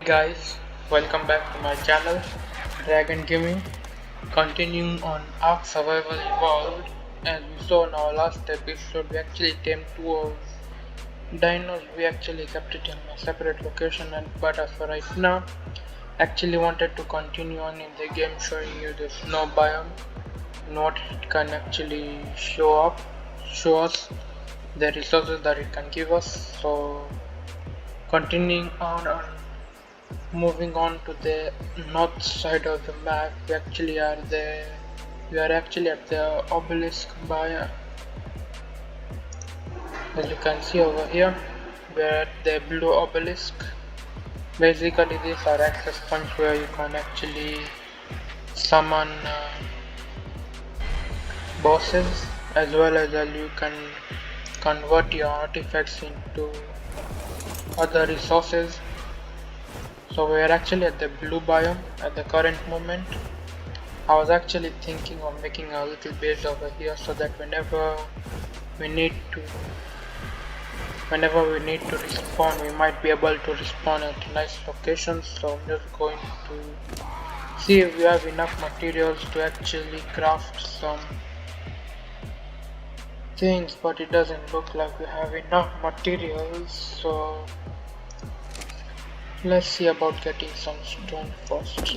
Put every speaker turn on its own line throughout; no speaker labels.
Guys, welcome back to my channel Dragon Gaming. Continuing on Ark Survival Evolved, as we saw in our last episode, we actually tamed two of dinos. We actually kept it in a separate location, but as for right now, actually wanted to continue on in the game, showing you the snow biome and what it can actually show us the resources that it can give us. So continuing on moving on to the north side of the map, we are actually at the obelisk biome. As you can see over here, we are at the blue obelisk. Basically, these are access points where you can actually summon bosses, as well as you can convert your artifacts into other resources. So we are actually at the blue biome at the current moment. I was actually thinking of making a little base over here so that we need to whenever we need to respawn, we might be able to respawn at nice locations. So I'm just going to see if we have enough materials to actually craft some things, but it doesn't look like we have enough materials. So let's see about getting some stone first.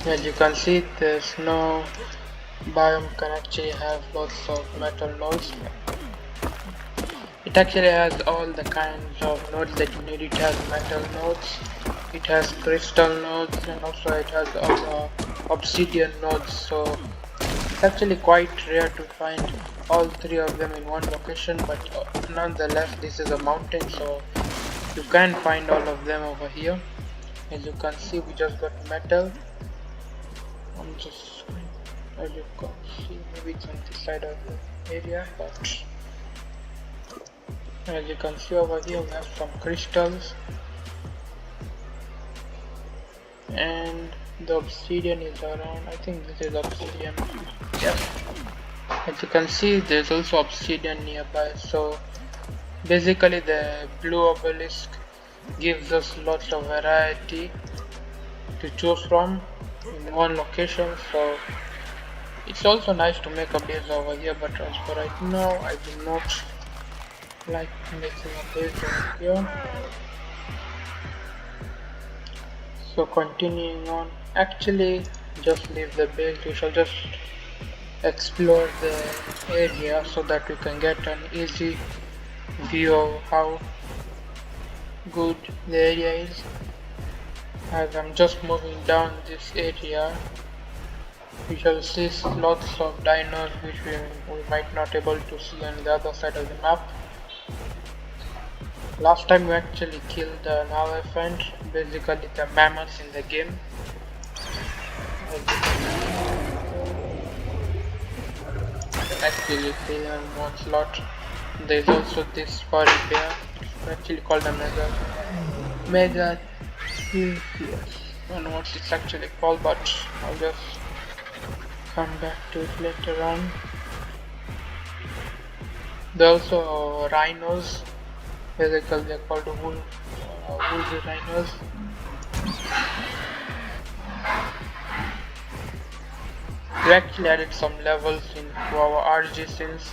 As you can see, the snow biome can actually have lots of metal nodes. It actually has all the kinds of nodes that you need. It has metal nodes, it has crystal nodes, and also it has all the obsidian nodes. So it's actually quite rare to find all three of them in one location, but nonetheless this is a mountain, so you can find all of them over here. As you can see, we just got metal. As you can see, maybe it's on this side of the area, but as you can see over here, we have some crystals, and the obsidian is around. I think this is obsidian. Yes. As you can see, there's also obsidian nearby. So basically, the blue obelisk gives us lots of variety to choose from in one location. So it's also nice to make a base over here, but as for right now, I do not like making a base over here. So continuing on, actually just leave the base. We shall just explore the area so that we can get an easy view of how good the area is. As I'm just moving down this area, we shall see lots of dinos which we might not able to see on the other side of the map. Last time we actually killed an elephant, basically the mammoths in the game. Actually kill them one slot. There's also this furry bear, it's actually called a mega I don't know what it's actually called, but I'll just come back to it later on. There are also rhinos. Basically they're called woolly rhinos. We actually added some levels into our RG since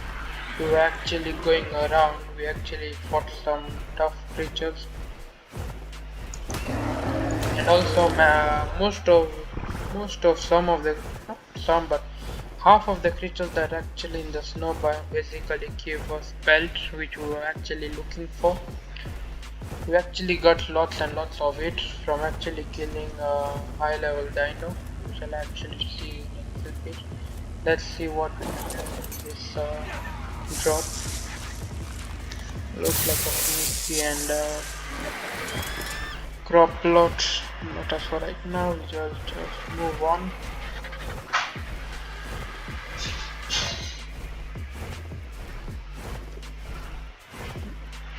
we were actually going around. We actually fought some tough creatures, and also half of the creatures that are actually in the snow biome basically gave us pelt, which we were actually looking for. We actually got lots and lots of it from actually killing a high level dino. We shall actually see in a little bit. Let's see what we can get in this drop. Looks like a PvP and crop plot. But as for right now, we just move on.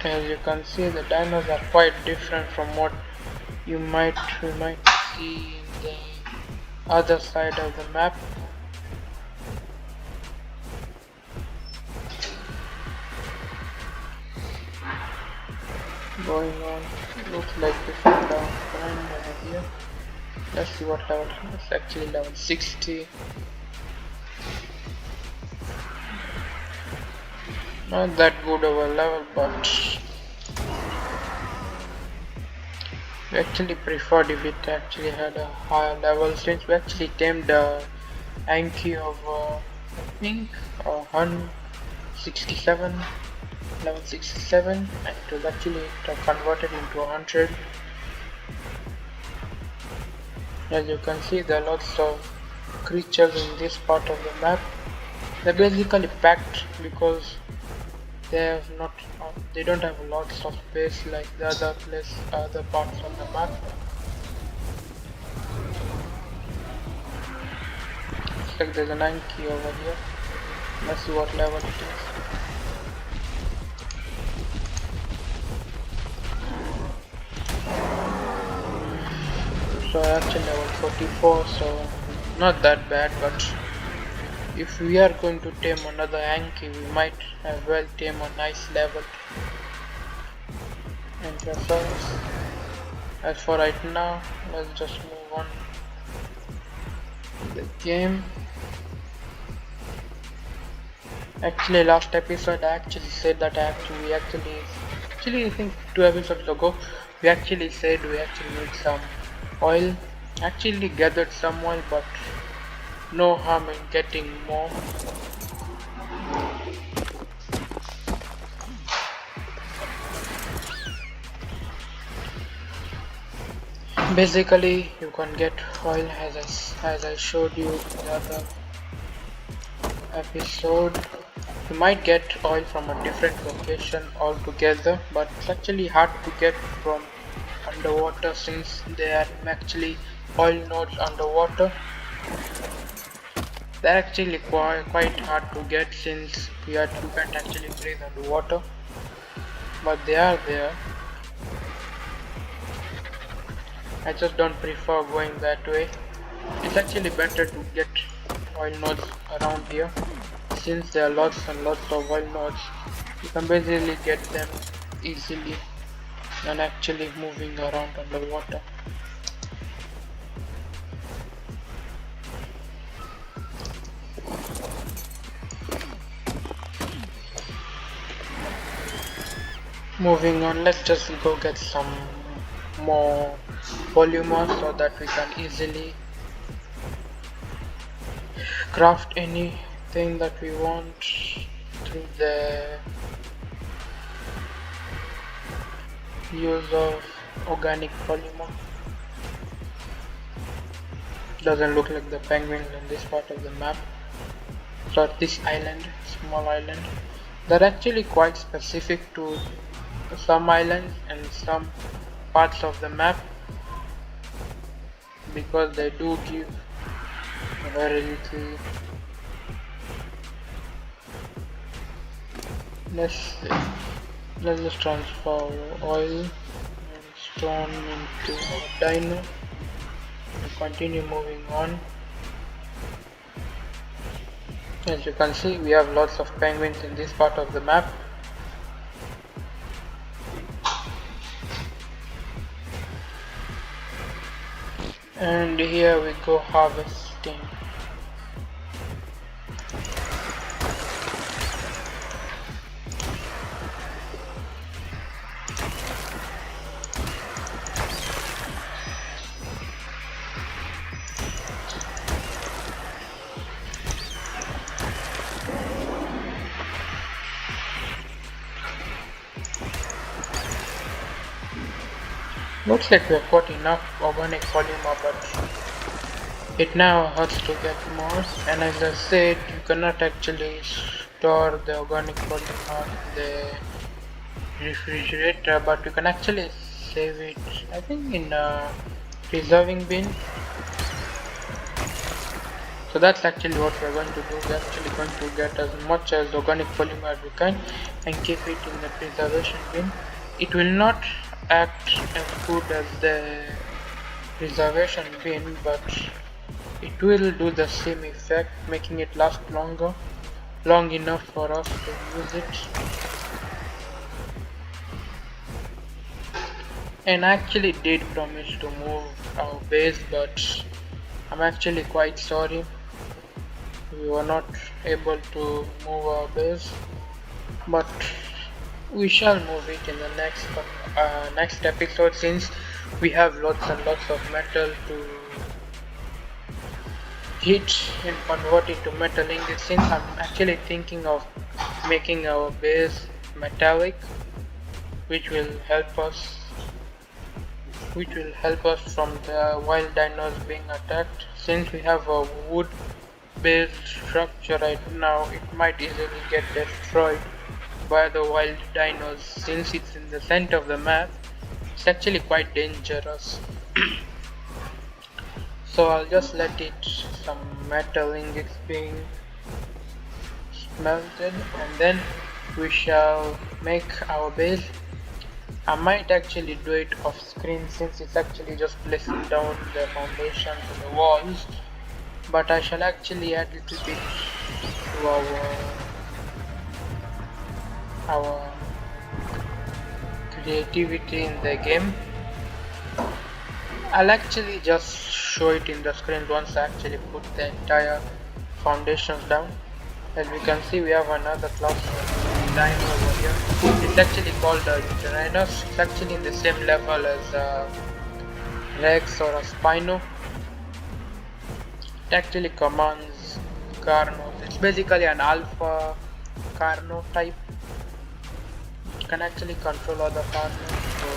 As you can see, the dinos are quite different from what we might see in the other side of the map. going on. Looks like different grind over here. Let's see what level. It's actually level 60. Not that good of a level, but we actually preferred if it actually had a higher level, since we actually tamed the Anki of I think 167, level 67, and it was actually converted into 100. As you can see, there are lots of creatures in this part of the map. They're basically packed because they don't have lots of space like the other parts of the map. Looks like there's a 9 key over here. Let's see what level it is. So actually level 44, so not that bad, but if we are going to tame another Anki, we might as well tame a nice level Ankylosaurus. As for right now, let's just move on to the game. Actually, last episode I actually said that actually I think 2 episodes ago we actually said we actually need some oil. Actually gathered some oil, but no harm in getting more. Basically, you can get oil as I showed you in the other episode. You might get oil from a different location altogether, but it's actually hard to get from underwater, since there are actually oil nodes underwater. They're actually quite hard to get, since you can't actually breathe underwater, but they are there. I just don't prefer going that way. It's actually better to get oil nodes around here, since there are lots and lots of oil nodes. You can basically get them easily than actually moving around underwater. Moving on, let's just go get some more polymer so that we can easily craft anything that we want through the use of organic polymer. Doesn't look like the penguins in this part of the map. So this island, small island, they're actually quite specific to some islands and some parts of the map, because they do give very little. Let's just transfer oil and stone into our dino and continue moving on. As you can see, we have lots of penguins in this part of the map. And here we go harvesting. Looks like we have got enough organic polymer, but it now hurts to get more. And as I said, you cannot actually store the organic polymer in the refrigerator, but you can actually save it, I think, in a preserving bin. So that's actually what we're going to do. We're actually going to get as much as organic polymer as we can and keep it in the preservation bin. It will not act as good as the preservation bin, but it will do the same effect, making it last long enough for us to use it. and I actually did promise to move our base, but I'm actually quite sorry we were not able to move our base, but we shall move it in the next episode, since we have lots and lots of metal to heat and convert into metal ingots. Since I'm actually thinking of making our base metallic, which will help us from the wild dinos being attacked. Since we have a wood based structure right now, it might easily get destroyed by the wild dinos. Since it's in the center of the map, it's actually quite dangerous. So I'll just let it some metal ingots being smelted, and then we shall make our base. I might actually do it off screen, since it's actually just placing down the foundations and the walls, but I shall actually add a little bit to our creativity in the game. I'll actually just show it in the screen once I actually put the entire foundations down. As we can see, we have another class of dino over here. It's actually called a Uranus. It's actually in the same level as a Rex or a Spino. It actually commands Carnos. It's basically an alpha Carno type. You can actually control other Carnos. So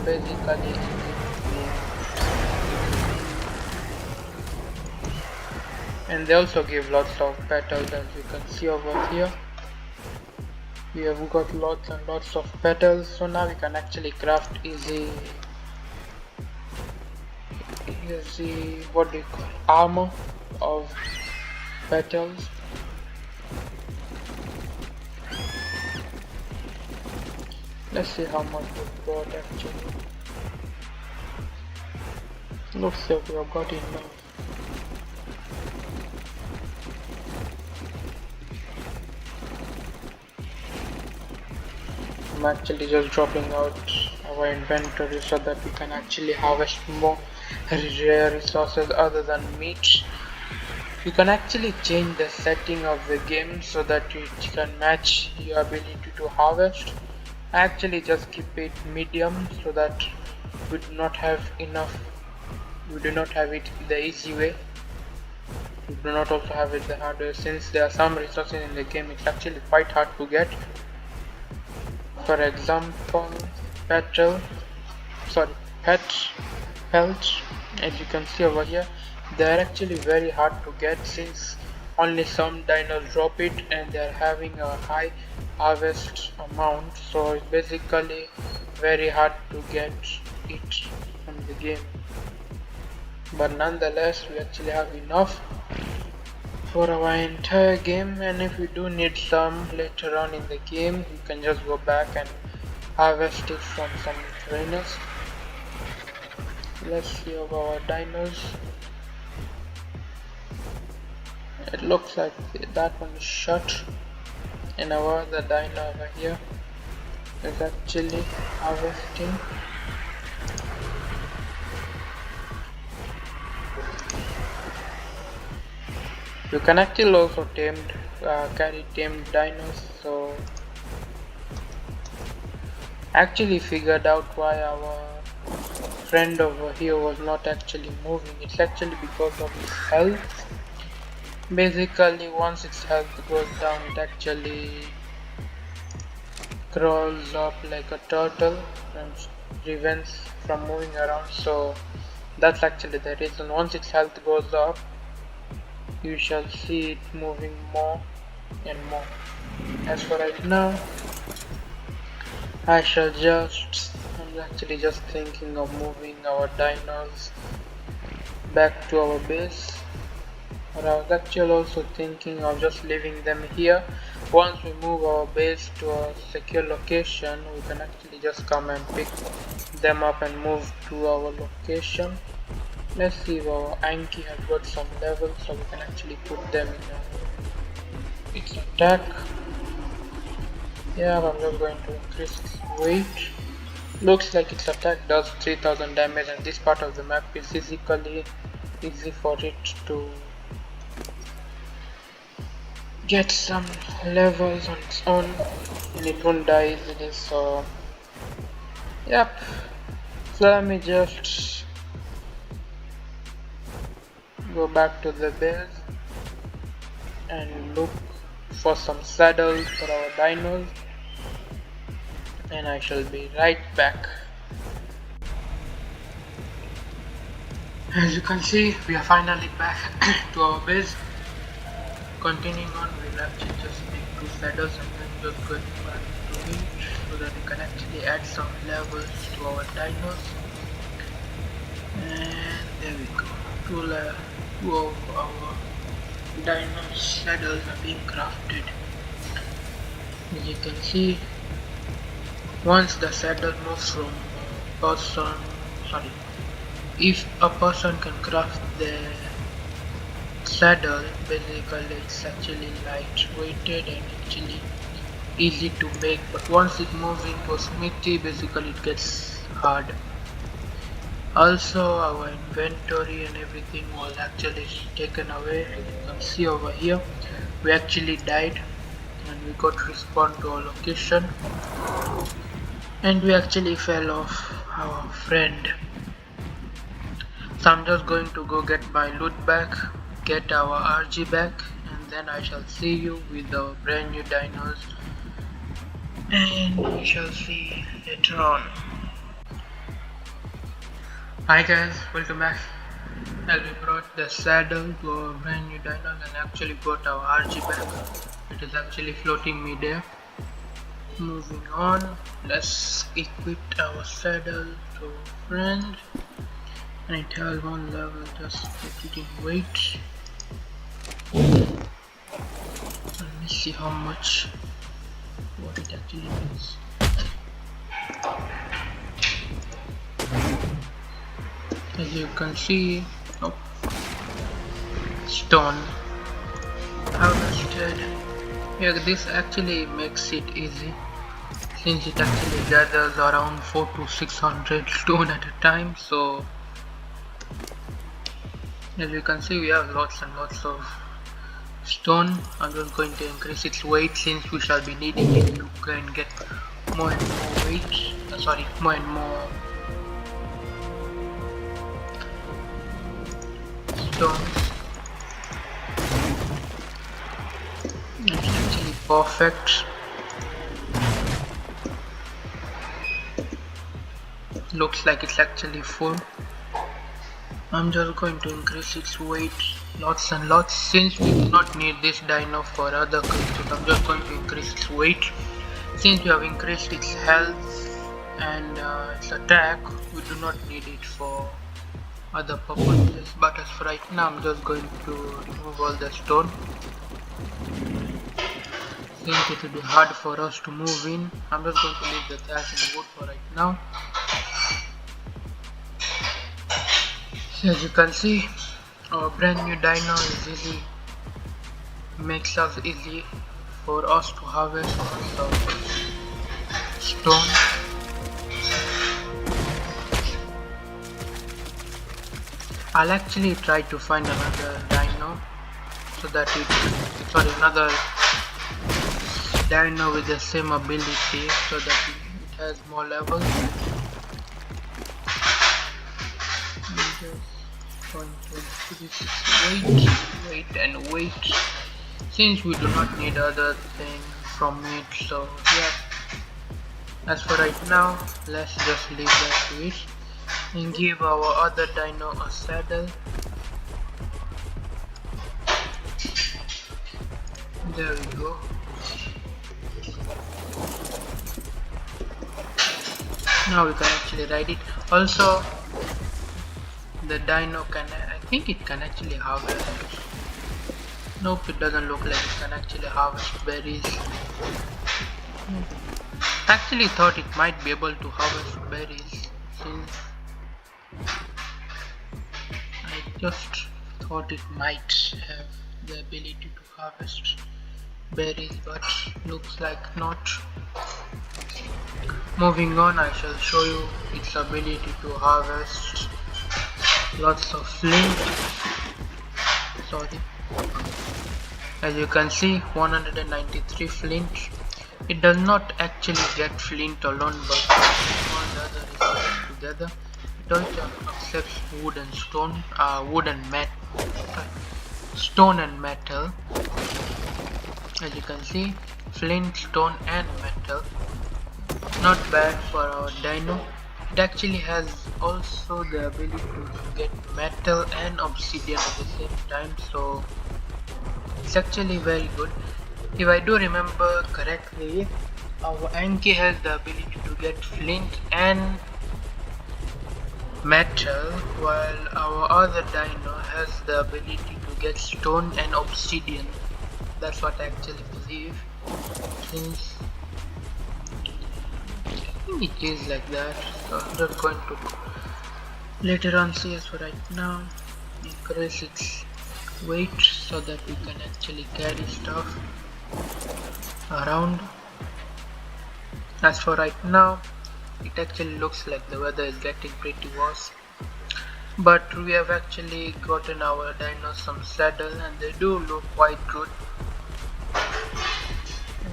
basically, and they also give lots of petals, as you can see over here. We have got lots and lots of petals, so now we can actually craft easy what do you call armor of petals. Let's see how much we've got actually. Looks like we have got enough. I'm actually just dropping out our inventory so that we can actually harvest more rare resources other than meat. You can actually change the setting of the game so that it can match your ability to harvest. I actually just keep it medium so that we do not have it the easy way. We do not also have it the hard way, since there are some resources in the game it's actually quite hard to get. For example, pet pelts, as you can see over here, they are actually very hard to get, since only some dinos drop it and they are having a high harvest amount, so it's basically very hard to get it from the game. But nonetheless, we actually have enough for our entire game, and if we do need some later on in the game, we can just go back and harvest it from some trainers. Let's see of our dinos. It looks like that one is shut, and our other dino over here is actually harvesting. You can actually also carry tamed dinos, so actually figured out why our friend over here was not actually moving. It's actually because of his health. Basically, once its health goes down, it actually crawls up like a turtle and prevents from moving around. So that's actually the reason. Once its health goes up, you shall see it moving more and more. As for right now, I'm actually just thinking of moving our dinos back to our base, or I was actually also thinking of just leaving them here. Once we move our base to a secure location, we can actually just come and pick them up and move to our location. Let's see if our Anki has got some levels, so we can actually put them in its attack. Yeah, I'm just going to increase its weight. Looks like its attack does 3000 damage, and this part of the map is physically easy for it to get some levels on its own, and it won't die easily. So yep, so let me just go back to the base and look for some saddles for our dinos, and I shall be right back. As you can see, we are finally back to our base. Continuing on, we'll actually just make two saddles and then just going back to it so that we can actually add some levels to our dinos. And there we go. Two of our dino saddles are being crafted. As you can see, once the saddle moves from person, sorry, if a person can craft the saddle, basically it's actually light-weighted and actually easy to make, but once it moves into a smithy, basically it gets hard. Also, our inventory and everything was actually taken away. As you can see over here, we actually died and we got respawned to our location, and we actually fell off our friend. So I'm just going to go get my loot back, get our RG back, and then I shall see you with our brand new dinos, and we shall see later on. Hi guys, welcome back. As we brought the saddle to our brand new dinos and actually got our RG back. It is actually floating me there. Moving on, let's equip our saddle to our friend. And it has one level, just put it in weight. Let me see how much, what it actually is. As you can see, oh, stone harvested. Yeah, this actually makes it easy, since it actually gathers around 400 to 600 stone at a time. So as you can see, we have lots and lots of stone. I'm just going to increase its weight since we shall be needing it to go and get more and more weight. More and more stones. It's actually perfect. Looks like it's actually full. I'm just going to increase its weight lots and lots since we do not need this dino for other creatures. I'm just going to increase its weight. Since we have increased its health and its attack, we do not need it for other purposes. But as for right now, I'm just going to remove all the stone since it will be hard for us to move in. I'm just going to leave the thatch and wood for right now. As you can see, our brand new dino is easy, makes us easy for us to harvest some stone. I'll actually try to find another dino so that another dino with the same ability so that it has more levels. Going to increase weight and weight since we do not need other thing from it. So yeah, as for right now, let's just leave that to it and give our other dino a saddle. There we go. Now we can actually ride it. Also, the dino I think it can actually harvest. Nope, it doesn't look like it can actually harvest berries. I actually thought it might be able to harvest berries since I just thought it might have the ability to harvest berries, but looks like not. Moving on, I shall show you its ability to harvest lots of flint. Sorry. As you can see, 193 flint. It does not actually get flint alone, but all the other resources together. It also accepts wood and stone, stone and metal. As you can see, flint, stone and metal. Not bad for our dino. It actually has also the ability to get metal and obsidian at the same time, so it's actually very good. If I do remember correctly, our Anki has the ability to get flint and metal, while our other dino has the ability to get stone and obsidian. That's what I actually believe, since it is like that. So I'm just going to later on see. As for right now, increase its weight so that we can actually carry stuff around. As for right now, it actually looks like the weather is getting pretty worse, but we have actually gotten our dinos some saddle and they do look quite good.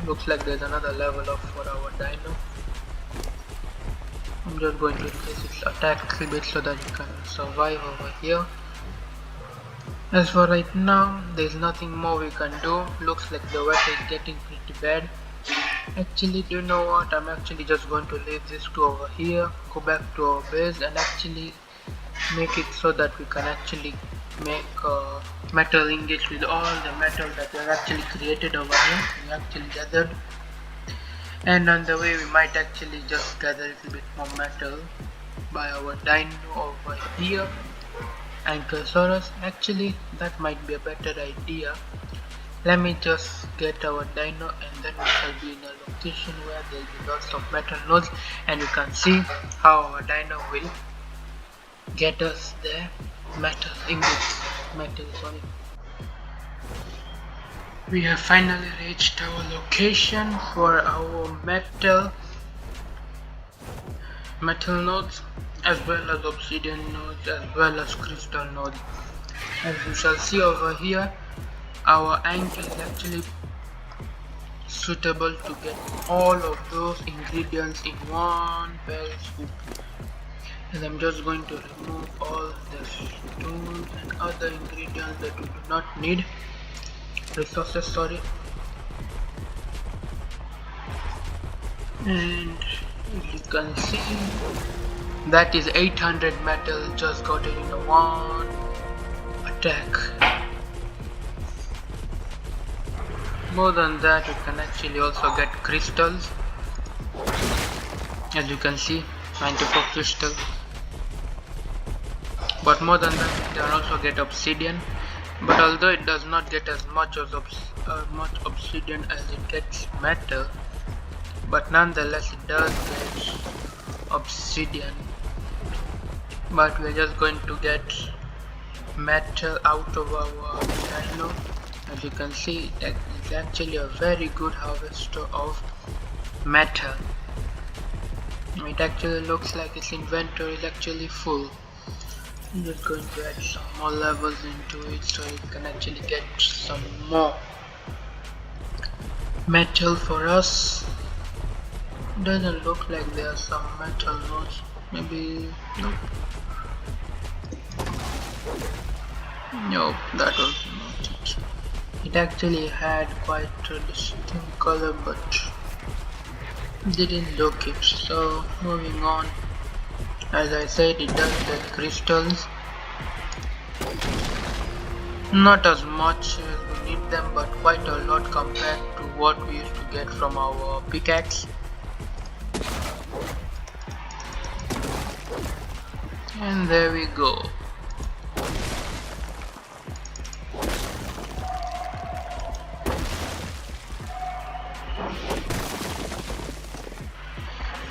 Looks like there's another level up for our dino. I'm just going to increase its attack a bit so that it can survive over here. As for right now, there's nothing more we can do. Looks like the weather is getting pretty bad. Actually, do you know what? I'm actually just going to leave this to over here, go back to our base and actually make it so that we can actually make metal ingots with all the metal that we have actually created over here. We actually gathered. And on the way we might actually just gather a little bit more metal by our dino over here, Ankylosaurus. Actually, that might be a better idea. Let me just get our dino and then we shall be in a location where there will be lots of metal nodes and you can see how our dino will get us there. Metal ingots. Sorry. We have finally reached our location for our metal nodes, as well as obsidian nodes, as well as crystal nodes. As you shall see over here, our anchor is actually suitable to get all of those ingredients in one fell swoop. And I'm just going to remove all the stones and other ingredients that we do not need. Resources, sorry. And as you can see, that is 800 metal just got it in a one attack. More than that, you can actually also get crystals. As you can see, 94 crystal. But more than that, you can also get obsidian. But although it does not get as much obsidian as it gets metal, but nonetheless it does get obsidian. But we're just going to get metal out of our dino. As you can see, it is actually a very good harvester of metal. It actually looks like its inventory is actually full. I'm just going to add some more levels into it so it can actually get some more metal for us. Doesn't look like there are some metal nodes. Maybe nope. Nope, that was not it. It actually had quite a distinct color, but didn't look it. So moving on. As I said, it does get crystals. Not as much as we need them, but quite a lot compared to what we used to get from our pickaxe. And there we go.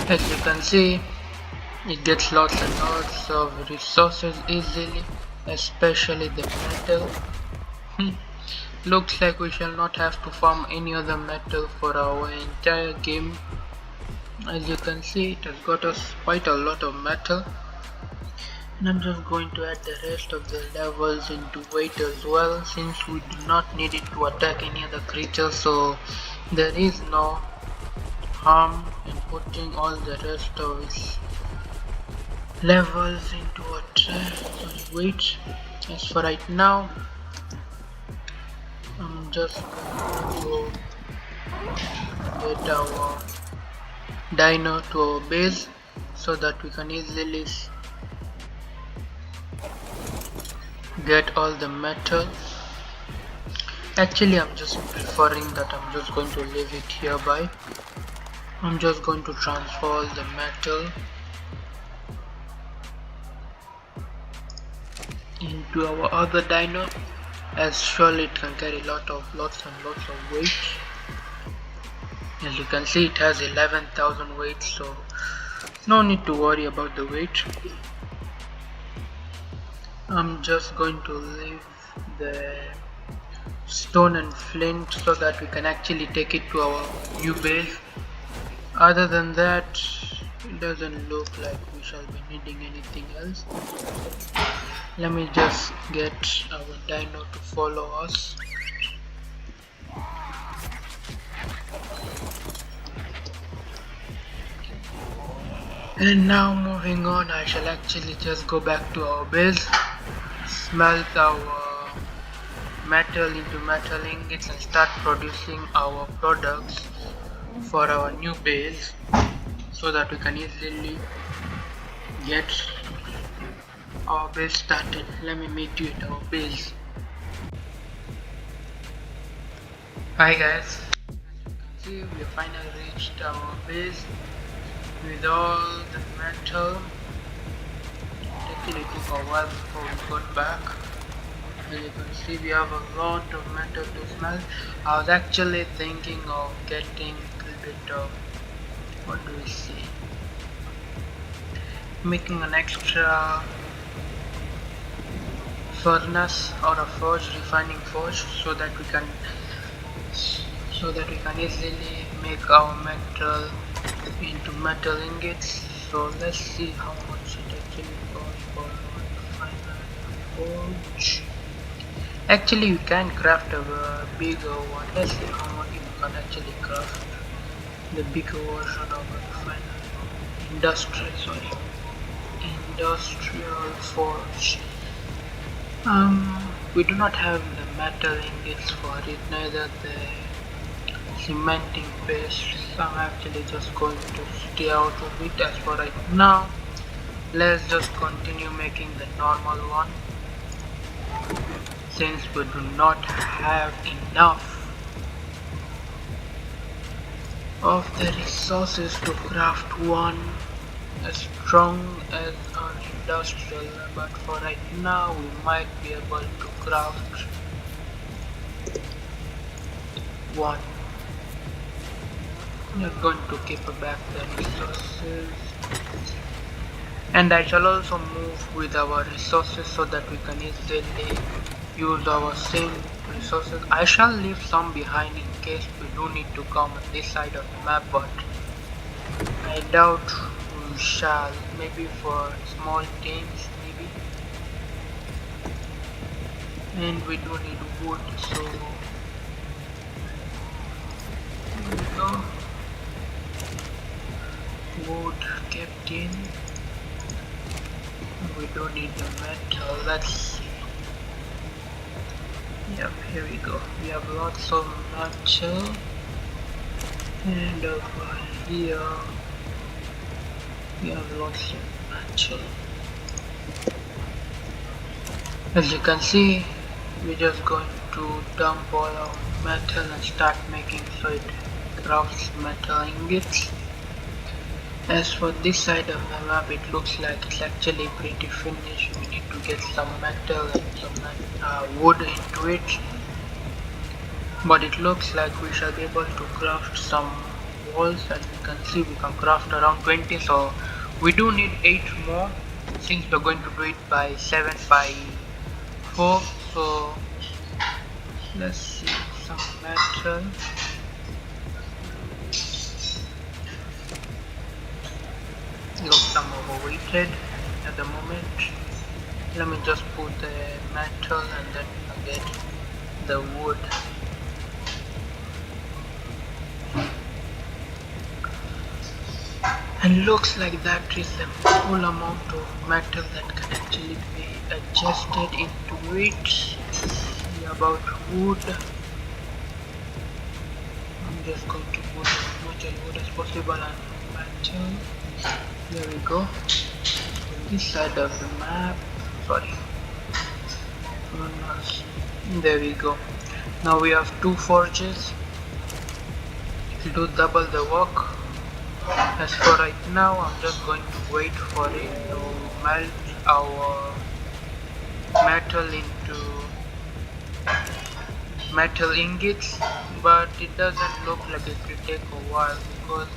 As you can see, it gets lots and lots of resources easily, especially the metal. Looks like we shall not have to farm any other metal for our entire game. As you can see, it has got us quite a lot of metal. And I'm just going to add the rest of the levels into weight as well, since we do not need it to attack any other creature, so there is no harm in putting all the rest of its levels into a weight. As for right now, I'm just going to get our dino to our base so that we can easily get all the metal. Actually, I'm just preferring that I'm just going to leave it hereby. I'm just going to transfer all the metal into our other dino, as surely it can carry lots and lots of weight. As you can see, it has 11,000 weight, so no need to worry about the weight. I'm just going to leave the stone and flint so that we can actually take it to our new base. Other than that, it doesn't look like we shall be needing anything else. Let me just get our dino to follow us. And now moving on, I shall actually just go back to our base, smelt our metal into metal ingots and start producing our products for our new base so that we can easily get our base started. Let me meet you at our base. Hi guys, as you can see, we have finally reached our base with all the metal. It actually took a while before we got back. As you can see, we have a lot of metal to smelt. I was actually thinking of getting a little bit of, what do we see, making an extra furnace or a forge, refining forge, so that we can easily make our metal into metal ingots. So let's see how much it actually costs for one refining forge. Actually, you can craft a bigger one. Let's see how much you can actually craft the bigger version of a refinery. Industrial forge. We do not have the metal ingots for it, neither the cementing paste. So I'm actually just going to stay out of it as for right now. Let's just continue making the normal one, since we do not have enough of the resources to craft one as strong as our industrial, but for right now we might be able to craft one. We are going to keep back the resources, and I shall also move with our resources so that we can easily use our same resources. I shall leave some behind in case we do need to come on this side of the map, but I doubt we shall. Maybe for small teams, maybe. And we do need wood, so here we go. Wood kept in. We don't need the metal. Let's see. Yep, here we go. We have lots of metal, and over here we have lots of metal. As you can see, we're just going to dump all our metal and start making so it crafts metal ingots. As for this side of the map, it looks like it's actually pretty finished. We need to get some metal and some wood into it, but it looks like we shall be able to craft some walls. As you can see, we can craft around 20, so we do need 8 more, since we're going to do it by 7 by 4. So Let's see some metal. Looks I'm overweighted at the moment. Let me just put the metal and then get the wood. And looks like that is the full amount of metal that can actually be adjusted into it. See about wood. I'm just going to put as much as wood as possible on metal. There we go. This side of the map. Sorry. There we go. Now we have 2 forges. It will do double the work. As for right now, I'm just going to wait for it to melt our metal into metal ingots, but it doesn't look like it will take a while because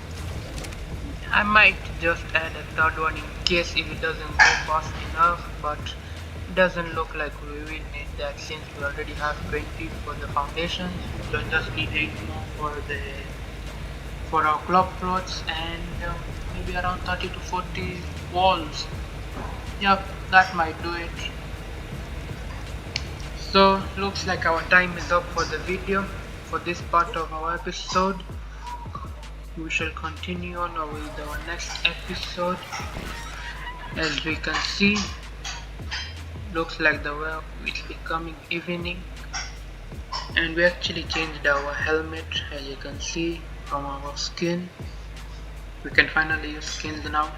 I might just add a third one in case if it doesn't go fast enough, but it doesn't look like we will need that since we already have 20 for the foundations. We'll just need 8 more for our clock plots and maybe around 30 to 40 walls. Yep, that might do it. So looks like our time is up for the video for this part of our episode. We shall continue on with our next episode. As we can see, looks like the world is becoming evening, and we actually changed our helmet. As you can see from our skin, we can finally use skins now.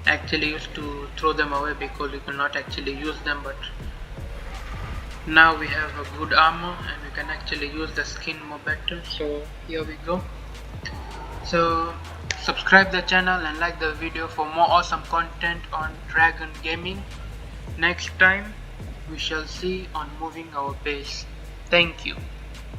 I actually used to throw them away because we could not actually use them, but now we have a good armor and we can actually use the skin more better. So here we go. So subscribe the channel and like the video for more awesome content on Dragon Gaming. Next time we shall see on moving our base. Thank you.